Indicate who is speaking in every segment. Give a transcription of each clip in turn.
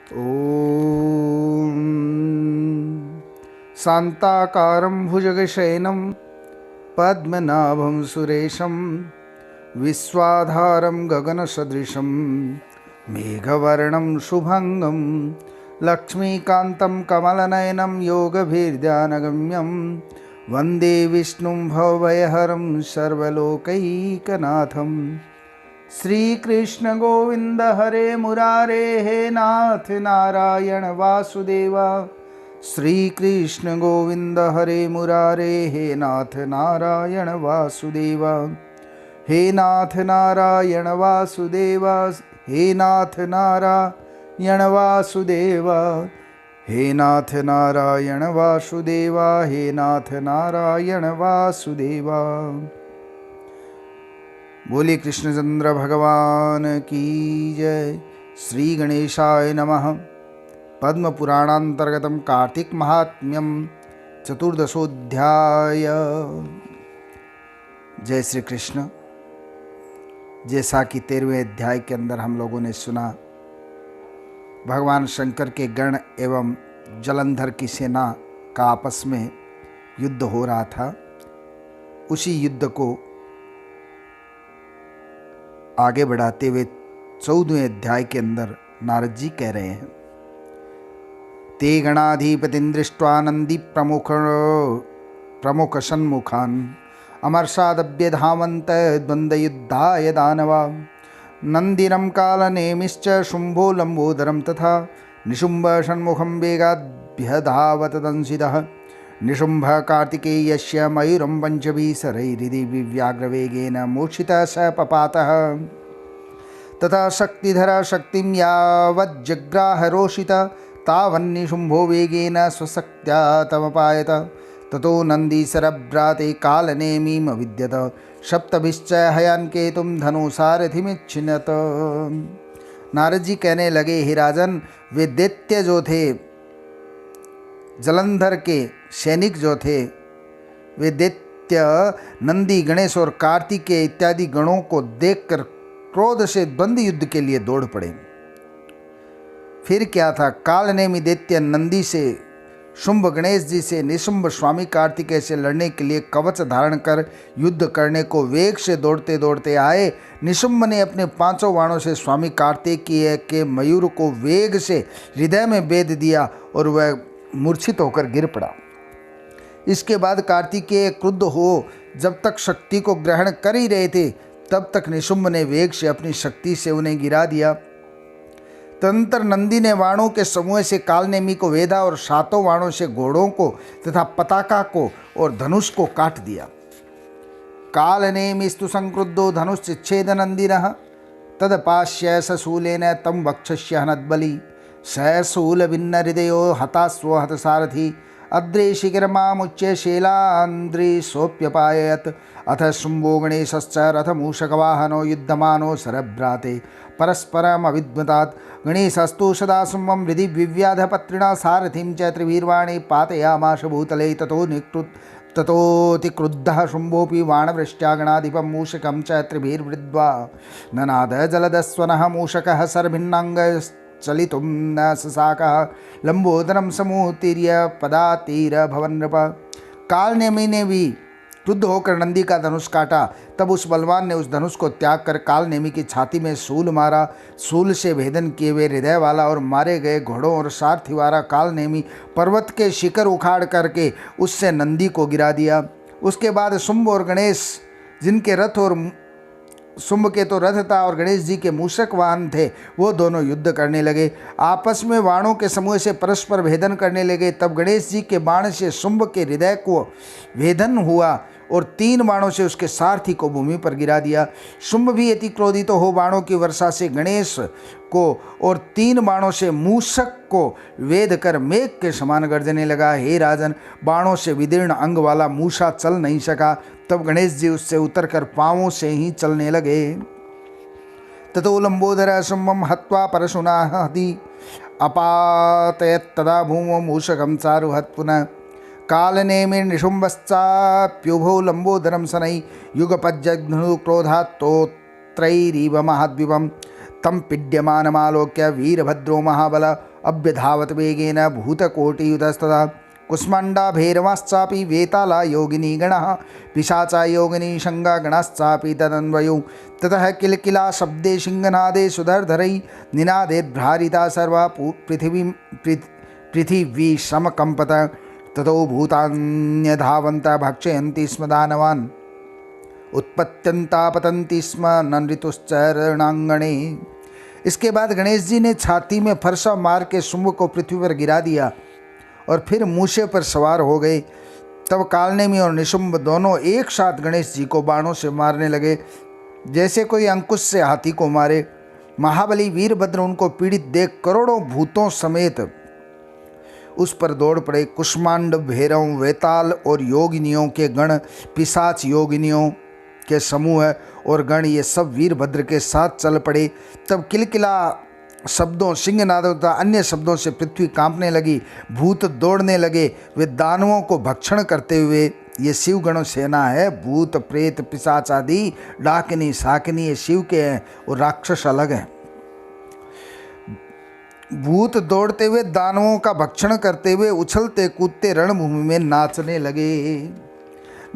Speaker 1: ॐ शान्ताकारं भुजगशयनं पद्मनाभं सुरेशं विश्वाधारं गगनसदृशं मेघवर्णं शुभंगं लक्ष्मीकान्तं कमलनयनं योगभिर्ध्यानगम्यं वन्दे विष्णुं भवभयहरं सर्वलोकैकनाथं। श्रीकृष्ण गोविंद हरे मुरारे हे नाथ नारायण वासुदेव। श्रीकृष्ण गोविंद हरे मुरारे हे नाथ नारायण वासुदेव। हे नाथ नारायण वासुदेव, हे नाथ नारायण वासुदेव, हे नाथ नारायण वासुदेव, हे नाथ नारायण वासुदेव। बोले कृष्णचंद्र भगवान की जय। श्री गणेशाय नमः। पद्म पुराणांतर्गतम कार्तिक महात्म्यम चतुर्दशोध्याय। जय श्री कृष्ण। जैसा कि 13वें अध्याय के अंदर हम लोगों ने सुना, भगवान शंकर के गण एवं जलंधर की सेना का आपस में युद्ध हो रहा था। उसी युद्ध को आगे बढ़ाते हुए 14वें अध्याय के अंदर नारद जी कह रहे हैं, ते गणाधिपतिं दृष्ट्वा नंदी प्रमुख सन्मुखान् अमर्षादभ्यधावन्त द्वन्द्वयुद्धाय दानवा। नन्दिनं कालनेमिश्च शुम्भो लम्बोदरं तथा निशुम्भ षण्मुखं वेगाद्भ्यधावत दंसितः। निशुम्भ कार्तिकेयस्य मयूरं पञ्चभिः व्याघ्रवेगेन मूर्छितः स पपातः। तथा शक्तिधर शक्तिं यावज्जग्राह रोषितः तावन्निशुम्भो वेगेन स्वशक्त्या तमपायत। ततो नन्दीशरभ्राते कालनेमिमविद्यत सप्तभिश्च हयान्केतुं धनुसारथिमिच्छिनत। नारद जी कहने लगे, हे राजन, वे दैत्य जो थे, जलंधर के सैनिक जो थे, वे दैत्य नंदी, गणेश और कार्तिकेय इत्यादि गणों को देखकर क्रोध से द्वंद्व युद्ध के लिए दौड़ पड़े। फिर क्या था, कालनेमी दैत्य नंदी से, शुंभ गणेश जी से, निशुंभ स्वामी कार्तिकेय से लड़ने के लिए कवच धारण कर युद्ध करने को वेग से दौड़ते दौड़ते आए। निशुंभ ने अपने 5 बाणों से स्वामी कार्तिकेय के मयूर को वेग से हृदय में बेध दिया और वह मूर्छित होकर गिर पड़ा। इसके बाद कार्तिकेय क्रुद्ध हो जब तक शक्ति को ग्रहण कर ही रहे थे, तब तक निशुंभ ने वेग से अपनी शक्ति से उन्हें गिरा दिया। तदंतर नंदी ने वाणों के समूह से कालनेमी को वेधा और 7 वाणों से घोड़ों को तथा पताका को और धनुष को काट दिया। कालनेमिस्तु संक्रुद्धो धनुश्छेद नंदिनः तदपाश्य सशूलेन तम वक्षस्य हनद्बली। सहशूल भिन्न हृदयो हतास्व हतसारथी अद्रेशिगिरमामुच्य शैलान्द्रिसोऽप्यपाययत्। अथ शुम्भो गणेशश्च रथमूषकवाहनो युद्धमानो शरभ्राते परस्परमविद्मतात्। गणेशस्तु सदा शुम्भं हृदि विव्याधपत्रिणा सारथिं च त्रिभिर्वाणे पातयामाश भूतले। ततोऽतिक्रुद्धः शुम्भोऽपि बाणवृष्ट्या गणाधिपं मूषकं च त्रिभिर्वृद्ध्वा ननाद जलदस्वनः। मूषकः सर्भिन्नाङ्गश्चलितुं न ससाकः लंबोदरं समूतीर्य पदातीरभवन् नृप। कालनेमी ने भी क्रुद्ध होकर नंदी का धनुष काटा। तब उस बलवान ने उस धनुष को त्याग कर कालनेमी की छाती में शूल मारा। शूल से भेदन किए हुए हृदय वाला और मारे गए घोड़ों और सारथी वाला कालनेमी पर्वत के शिखर उखाड़ करके उससे नंदी को गिरा दिया। उसके बाद शुंभ और गणेश, जिनके रथ और शुंभ के तो रथ था और गणेश जी के मूषक वाहन थे, वो दोनों युद्ध करने लगे। आपस में बाणों के समूह से परस्पर भेदन करने लगे। तब गणेश जी के बाण से शुंभ के हृदय को भेदन हुआ और 3 बाणों से उसके सारथी को भूमि पर गिरा दिया। शुंभ भी अति क्रोधित हो बाणों की वर्षा से गणेश को और 3 बाणों से मूषक को वेद कर मेघ के समान गर्जने लगा। हे राजन, बाणों से विदीर्ण अंग वाला मूषा चल नहीं सका। तब गणेश जी उससे उतरकर पांवों से ही चलने लगे। ततो लंबोदर शुंभं हत्वा परशुना हति अपातयत्। तदा भूमौ मूषकं चारुहत् पुनः। कालनेमिर्निशुम्भश्चाप्युभौ लंबोदरं शनै युगपज्जघ्नु क्रोधात्तोत्रैरीव महाद्विपं। तं पीड्यमानमालोक्य वीरभद्रो महाबल अभ्यधावत वेगेन भूतकोटियुतस्तदा कुष्माण्डा भैरवाश्चापि वेताला योगिनी गणः पिशाचा योगिनी शङ्गागणाश्चापि तदन्वयो ततः किलकिला शब्दे सिंहनादे सुधरधरै निनादेर्भ्रारिता सर्वा पृथिवी समकम्पत ततो भूतान्यधावन्त भक्षयन्ति स्म दानवान् उत्पत्यन्ता पतन्ति स्म नृतुश्चरणांगणे। इसके बाद गणेश जी ने छाती में फरसा मार के शुंभ को पृथ्वी पर गिरा दिया और फिर मूषे पर सवार हो गए। तब कालनेमी और निशुंभ दोनों एक साथ गणेश जी को बाणों से मारने लगे, जैसे कोई अंकुश से हाथी को मारे। महाबली वीरभद्र उनको पीड़ित देख करोड़ों भूतों समेत उस पर दौड़ पड़े। कुष्मांड, भैरव, वेताल और योगिनियों के गण, पिशाच योगिनियों के समूह और गण, ये सब वीरभद्र के साथ चल पड़े। तब किलकिला शब्दों, सिंहनादों तथा अन्य शब्दों से पृथ्वी कांपने लगी। भूत दौड़ने लगे। वे दानवों को भक्षण करते हुए, ये शिव गणों सेना है। भूत, प्रेत, पिशाच आदि, डाकिनी, शाकिनी ये शिव के हैं और राक्षस अलग हैं। भूत दौड़ते हुए दानवों का भक्षण करते हुए उछलते कूदते रणभूमि में नाचने लगे।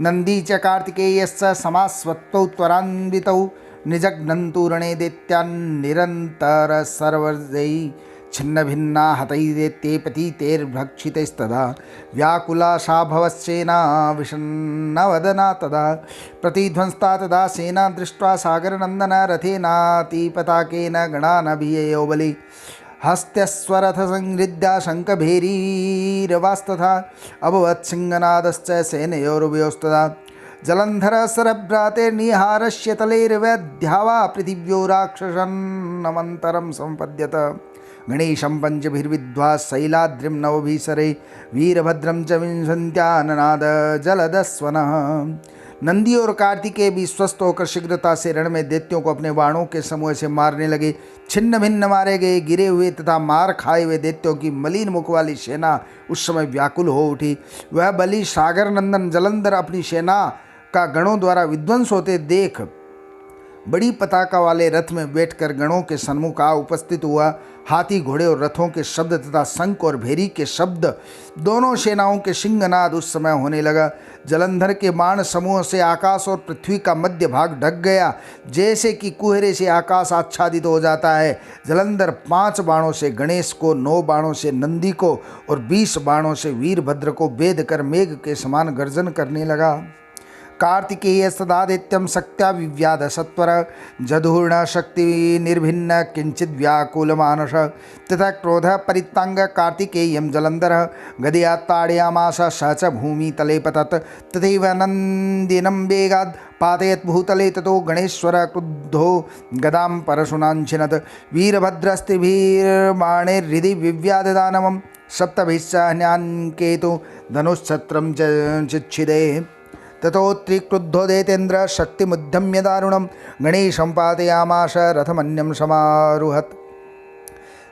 Speaker 1: नंदी च कार्तिकेयस्य समास्वत्तौ त्वरान्वितौ निजघ्नन्तु रणे दैत्यान् निरन्तर सर्वजयी छिन्न भिन्ना हतैदेत्ये पतितेर्भक्षितैस्तदा व्याकुला सा भवस्सेना विषन्नवदना तदा प्रतिध्वंस्ता तदा सेना दृष्ट्वा सागरनन्दन रथेनातिपताकेन गणानभिययो बलि हस्त्यस्वरथ संहृद्या शङ्खभेरीरवास्तथा अभवत् सिंहनादश्च सेनयोरुभयोस्तदा जलंधर सरभ्राते निहारस्य तलेर्वैद्यावा पृथिव्यो राक्षसन्नमन्तरं संपद्यत गणेशं पंचभिर्विद्वा शैलाद्रिं नवभीसरे वीरभद्रं च विंशत्याननाद जलदस्वनः। नंदी और कार्तिकेय भी स्वस्थ होकर शीघ्रता से रण में दैत्यों को अपने बाणों के समूह से मारने लगे। छिन्न भिन्न मारे गए, गिरे हुए तथा मार खाए हुए दैत्यों की मलिन मुख वाली सेना उस समय व्याकुल हो उठी। वह बलि सागर नंदन जलंधर अपनी सेना का गणों द्वारा विध्वंस होते देख बड़ी पताका वाले रथ में बैठकर गणों के सन्मुख आ उपस्थित हुआ। हाथी, घोड़े और रथों के शब्द तथा शंख और भेरी के शब्द, दोनों सेनाओं के सिंहनाद उस समय होने लगा। जलंधर के बाण समूह से आकाश और पृथ्वी का मध्य भाग ढक गया, जैसे कि कुहरे से आकाश आच्छादित हो जाता है। जलंधर 5 बाणों से गणेश को, 9 बाणों से नंदी को और 20 बाणों से वीरभद्र को भेद कर मेघ के समान गर्जन करने लगा। कार्तिकेय सदादित्यम शक्त्या विव्याध सत्वर जधूर्ण शक्ति निर्भिन्न किंचित व्याकुल मानस तथा क्रोध परितांग कार्तिकेयम जलंधर गदया ताड़यामास स च भूमि तले पतत तथैव नंदिनं वेगाद पातयत भूतले ततो गणेश्वर क्रुद्धो गदां परशुनाञ्छिनत वीरभद्रस्त्रिभिर्बाणैर्हृदि विव्याध दानवं सप्तभिश्च हन्यान्केतु धनुश्छत्रं चिच्छिदे ततो त्रिक्रुद्धो दैतेन्द्र शक्तिमुद्यम्य दारुणं गणेशं पातयामास रथमन्यं समारुहत।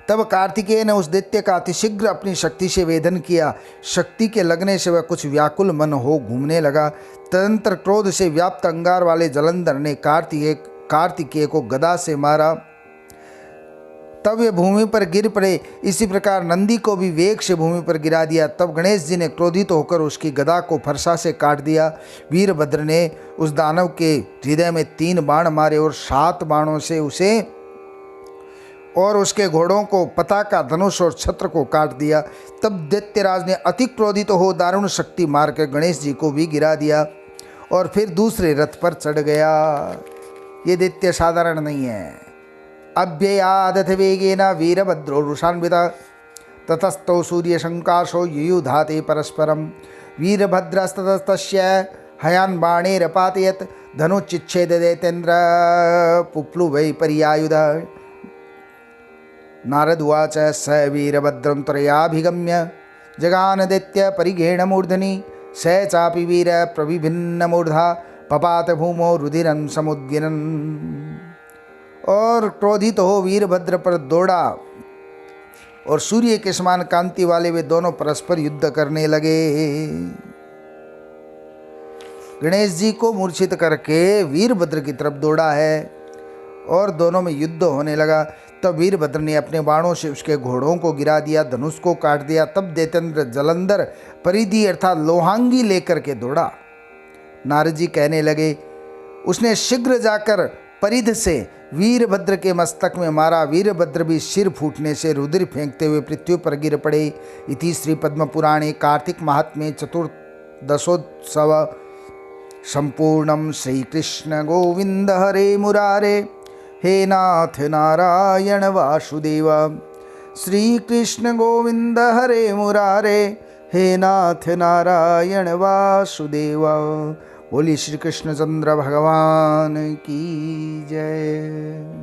Speaker 1: तब कार्तिकेय ने उस दैत्य का अतिशीघ्र अपनी शक्ति से वेदन किया। शक्ति के लगने से वह कुछ व्याकुल मन हो घूमने लगा। तदंतर क्रोध से व्याप्त अंगार वाले जलंधर ने कार्तिकेय को गदा से मारा। तब वे भूमि पर गिर पड़े। इसी प्रकार नंदी को भी वेग से भूमि पर गिरा दिया। तब गणेश जी ने क्रोधित होकर उसकी गदा को फरसा से काट दिया। वीरभद्र ने उस दानव के हृदय में 3 बाण मारे और 7 बाणों से उसे और उसके घोड़ों को, पताका, धनुष और छत्र को काट दिया। तब दैत्यराज ने अति क्रोधित हो दारुण शक्ति मारकर गणेश जी को भी गिरा दिया और फिर दूसरे रथ पर चढ़ गया। ये दैत्य साधारण नहीं है। अभ्ययादथ वेगेन वीरभद्रो रुषान्विता ततस्तौ सूर्यशंकाशो युयुधाते परस्परं वीरभद्रस्ततस्तस्य हयान् बाणैरपातयत् धनुश्चिच्छेद दैतेन्द्र पुप्लुवै पर्यायुध। नारद उवाच स वीरभद्रं त्वरयाभिगम्य जगान दैत्य परिघेण मूर्धनि स चापि वीर प्रविभिन्नमूर्धा पपात भूमौ रुधिरं समुद्गिरन्। और क्रोधित हो वीरभद्र पर दौड़ा और सूर्य के समान कांति वाले वे दोनों परस्पर युद्ध करने लगे। गणेश जी को मूर्छित करके वीरभद्र की तरफ दौड़ा है और दोनों में युद्ध होने लगा। तब वीरभद्र ने अपने बाणों से उसके घोड़ों को गिरा दिया, धनुष को काट दिया। तब दैत्येंद्र जलंधर परिधि अर्थात लोहांगी लेकर के दौड़ा। नारद जी कहने लगे, उसने शीघ्र जाकर परिध से वीरभद्र के मस्तक में मारा। वीरभद्र भी सिर फूटने से रुधिर फेंकते हुए पृथ्वी पर गिर पड़े। इति श्री पद्म पुराणे कार्तिक महात्म्ये चतुर्दशोत्सव संपूर्णम। श्री कृष्ण गोविंद हरे मुरारे, हे नाथ नारायण वासुदेव। श्री कृष्ण गोविंद हरे मुरारे, हे नाथ नारायण वासुदेव। बोली श्री कृष्णचंद्र भगवान की जय।